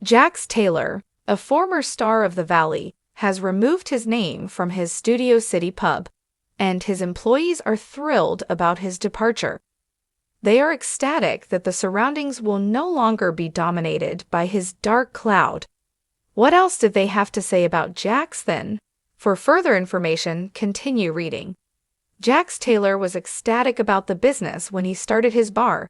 Jax Taylor, a former star of the Valley, has removed his name from his Studio City pub, and his employees are thrilled about his departure. They are ecstatic that the surroundings will no longer be dominated by his dark cloud. What else did they have to say about Jax then? For further information, continue reading. Jax Taylor was ecstatic about the business when he started his bar.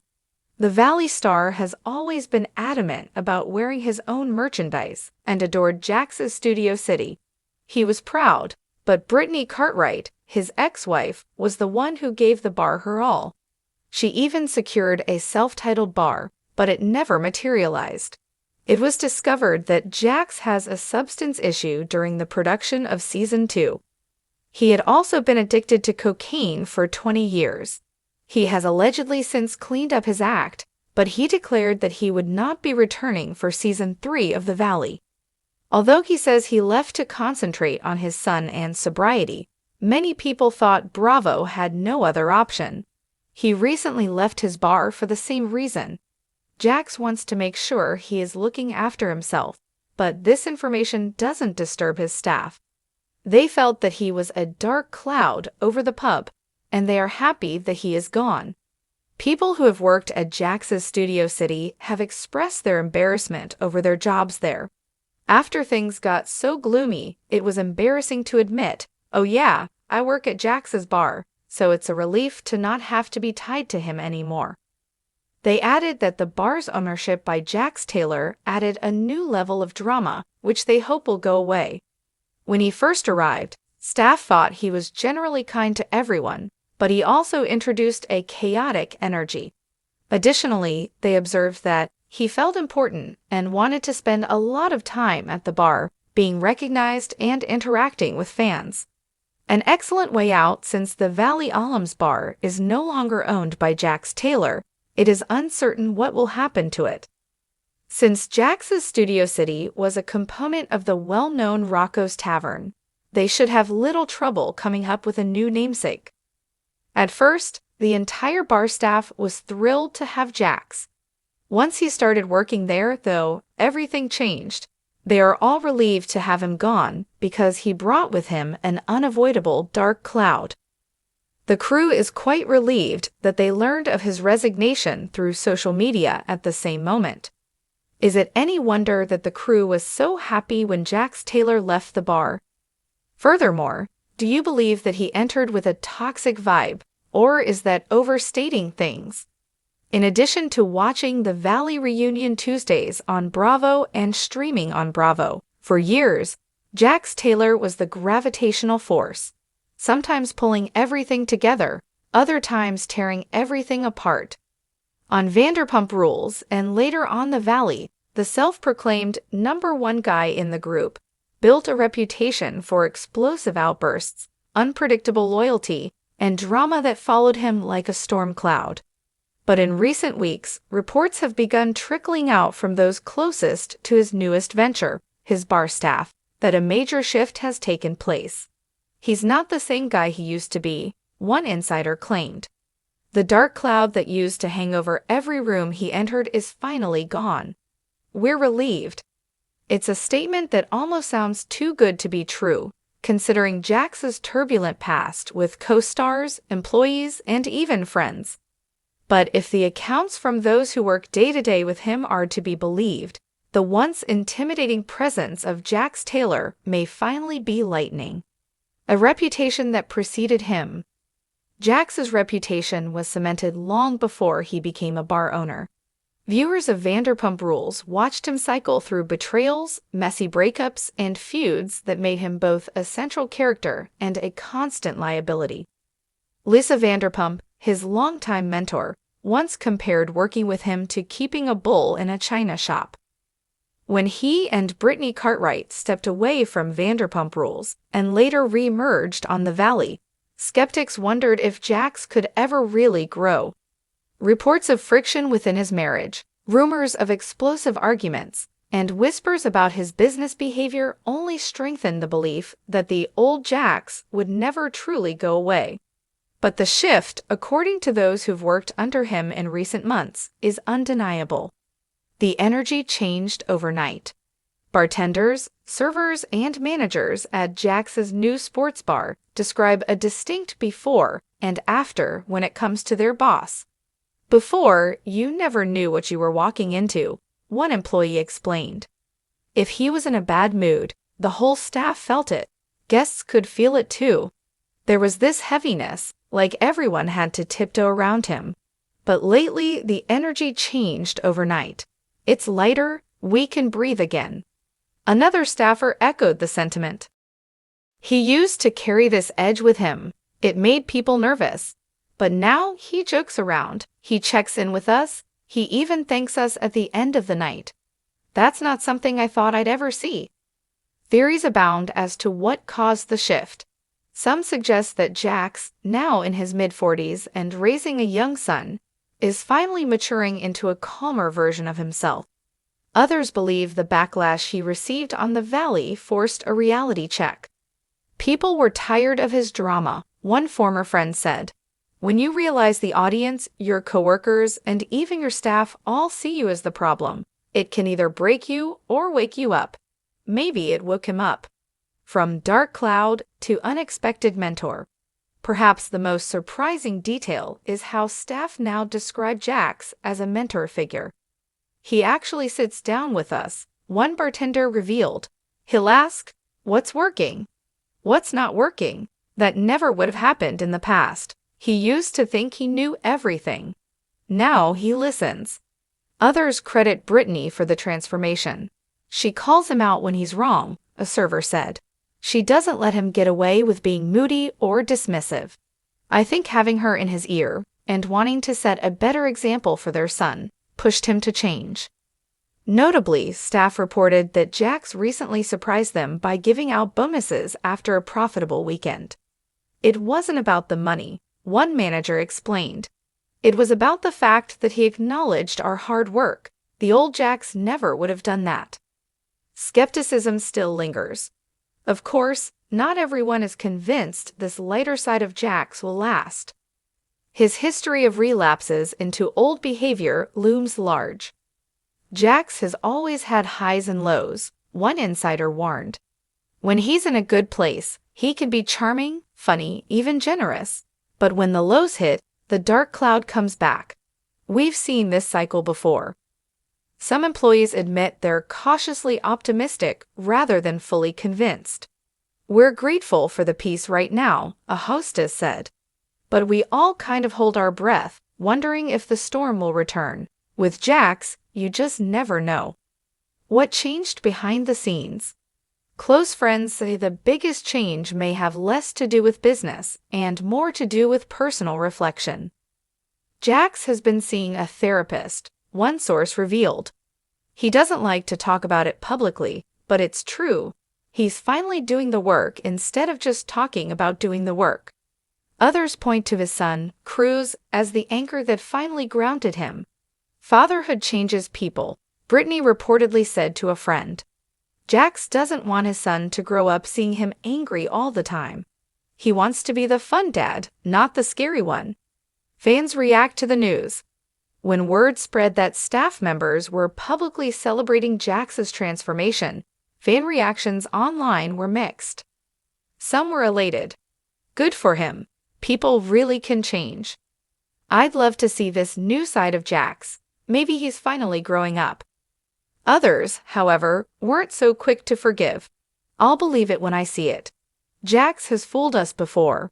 The Valley star has always been adamant about wearing his own merchandise and adored Jax's Studio City. He was proud, but Brittany Cartwright, his ex-wife, was the one who gave the bar her all. She even secured a self-titled bar, but it never materialized. It was discovered that Jax has a substance issue during the production of Season 2. He had also been addicted to cocaine for 20 years. He has allegedly since cleaned up his act, but he declared that he would not be returning for Season 3 of The Valley. Although he says he left to concentrate on his son and sobriety, many people thought Bravo had no other option. He recently left his bar for the same reason. Jax wants to make sure he is looking after himself, but this information doesn't disturb his staff. They felt that he was a dark cloud over the pub, and they are happy that he is gone. People who have worked at Jax's Studio City have expressed their embarrassment over their jobs there. After things got so gloomy, it was embarrassing to admit, "Oh yeah, I work at Jax's bar, so it's a relief to not have to be tied to him anymore." They added that the bar's ownership by Jax Taylor added a new level of drama, which they hope will go away. When he first arrived, staff thought he was generally kind to everyone, but he also introduced a chaotic energy. Additionally, they observed that he felt important and wanted to spend a lot of time at the bar, being recognized and interacting with fans. An excellent way out since the Valley Alums bar is no longer owned by Jax Taylor. It is uncertain what will happen to it. Since Jax's Studio City was a component of the well-known Rocco's Tavern, they should have little trouble coming up with a new namesake. At first, the entire bar staff was thrilled to have Jax. Once he started working there, though, everything changed. They are all relieved to have him gone because he brought with him an unavoidable dark cloud. The crew is quite relieved that they learned of his resignation through social media at the same moment. Is it any wonder that the crew was so happy when Jax Taylor left the bar? Furthermore, do you believe that he entered with a toxic vibe, or is that overstating things? In addition to watching the Valley Reunion Tuesdays on Bravo and streaming on Bravo, for years, Jax Taylor was the gravitational force, sometimes pulling everything together, other times tearing everything apart. On Vanderpump Rules and later on The Valley, the self-proclaimed #1 guy in the group built a reputation for explosive outbursts, unpredictable loyalty, and drama that followed him like a storm cloud. But in recent weeks, reports have begun trickling out from those closest to his newest venture, his bar staff, that a major shift has taken place. He's not the same guy he used to be, one insider claimed. The dark cloud that used to hang over every room he entered is finally gone. We're relieved. It's a statement that almost sounds too good to be true, considering Jax's turbulent past with co-stars, employees, and even friends. But if the accounts from those who work day-to-day with him are to be believed, the once intimidating presence of Jax Taylor may finally be lightening. A reputation that preceded him. Jax's reputation was cemented long before he became a bar owner. Viewers of Vanderpump Rules watched him cycle through betrayals, messy breakups, and feuds that made him both a central character and a constant liability. Lisa Vanderpump, his longtime mentor, once compared working with him to keeping a bull in a china shop. When he and Brittany Cartwright stepped away from Vanderpump Rules and later re-emerged on The Valley, skeptics wondered if Jax could ever really grow. Reports of friction within his marriage, rumors of explosive arguments, and whispers about his business behavior only strengthened the belief that the old Jax would never truly go away. But the shift, according to those who've worked under him in recent months, is undeniable. The energy changed overnight. Bartenders, servers, and managers at Jax's new sports bar describe a distinct before and after when it comes to their boss. Before, you never knew what you were walking into, one employee explained. If he was in a bad mood, the whole staff felt it. Guests could feel it too. There was this heaviness, like everyone had to tiptoe around him. But lately, the energy changed overnight. It's lighter, we can breathe again. Another staffer echoed the sentiment. He used to carry this edge with him. It made people nervous. But now he jokes around, he checks in with us, he even thanks us at the end of the night. That's not something I thought I'd ever see. Theories abound as to what caused the shift. Some suggest that Jax, now in his mid-40s and raising a young son, is finally maturing into a calmer version of himself. Others believe the backlash he received on the Valley forced a reality check. People were tired of his drama, one former friend said. When you realize the audience, your coworkers, and even your staff all see you as the problem, it can either break you or wake you up. Maybe it woke him up. From dark cloud to unexpected mentor. Perhaps the most surprising detail is how staff now describe Jax as a mentor figure. He actually sits down with us, one bartender revealed. He'll ask, "What's working? What's not working?" That never would have happened in the past. He used to think he knew everything. Now he listens. Others credit Brittany for the transformation. She calls him out when he's wrong, a server said. She doesn't let him get away with being moody or dismissive. I think having her in his ear, and wanting to set a better example for their son, pushed him to change. Notably, staff reported that Jax recently surprised them by giving out bonuses after a profitable weekend. It wasn't about the money, one manager explained. It was about the fact that he acknowledged our hard work. The old Jax never would have done that. Skepticism still lingers. Of course, not everyone is convinced this lighter side of Jax will last. His history of relapses into old behavior looms large. Jax has always had highs and lows, one insider warned. When he's in a good place, he can be charming, funny, even generous. But when the lows hit, the dark cloud comes back. We've seen this cycle before. Some employees admit they're cautiously optimistic rather than fully convinced. We're grateful for the peace right now, a hostess said. But we all kind of hold our breath, wondering if the storm will return. With Jax, you just never know. What changed behind the scenes? Close friends say the biggest change may have less to do with business and more to do with personal reflection. Jax has been seeing a therapist, one source revealed. He doesn't like to talk about it publicly, but it's true. He's finally doing the work instead of just talking about doing the work. Others point to his son, Cruz, as the anchor that finally grounded him. Fatherhood changes people, Brittany reportedly said to a friend. Jax doesn't want his son to grow up seeing him angry all the time. He wants to be the fun dad, not the scary one. Fans react to the news. When word spread that staff members were publicly celebrating Jax's transformation, fan reactions online were mixed. Some were elated. Good for him. People really can change. I'd love to see this new side of Jax. Maybe he's finally growing up. Others, however, weren't so quick to forgive. I'll believe it when I see it. Jax has fooled us before.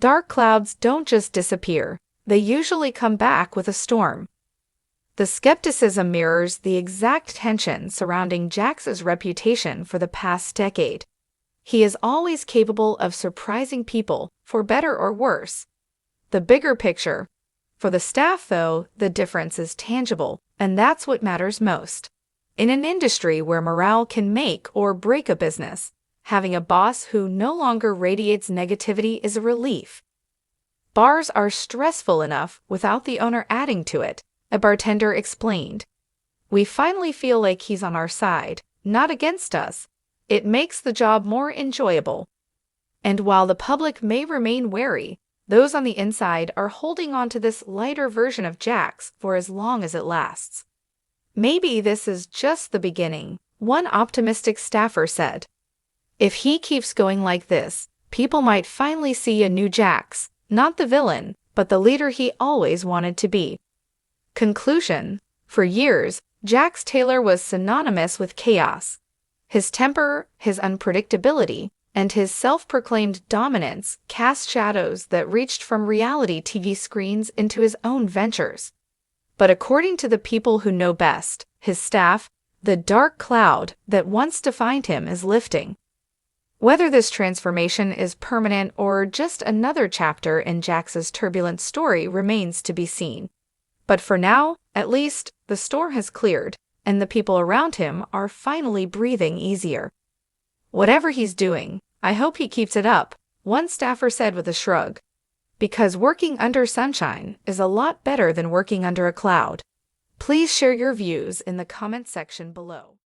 Dark clouds don't just disappear. They usually come back with a storm. The skepticism mirrors the exact tension surrounding Jax's reputation for the past decade. He is always capable of surprising people, for better or worse. The bigger picture. For the staff, though, the difference is tangible, and that's what matters most. In an industry where morale can make or break a business, having a boss who no longer radiates negativity is a relief. Bars are stressful enough without the owner adding to it, a bartender explained. We finally feel like he's on our side, not against us. It makes the job more enjoyable. And while the public may remain wary, those on the inside are holding on to this lighter version of Jax for as long as it lasts. Maybe this is just the beginning, one optimistic staffer said. If he keeps going like this, people might finally see a new Jax, not the villain, but the leader he always wanted to be. Conclusion: for years, Jax Taylor was synonymous with chaos. His temper, his unpredictability, and his self-proclaimed dominance cast shadows that reached from reality TV screens into his own ventures. But according to the people who know best, his staff, the dark cloud that once defined him is lifting. Whether this transformation is permanent or just another chapter in Jax's turbulent story remains to be seen. But for now, at least, the storm has cleared, and the people around him are finally breathing easier. Whatever he's doing, I hope he keeps it up, one staffer said with a shrug. Because working under sunshine is a lot better than working under a cloud. Please share your views in the comment section below.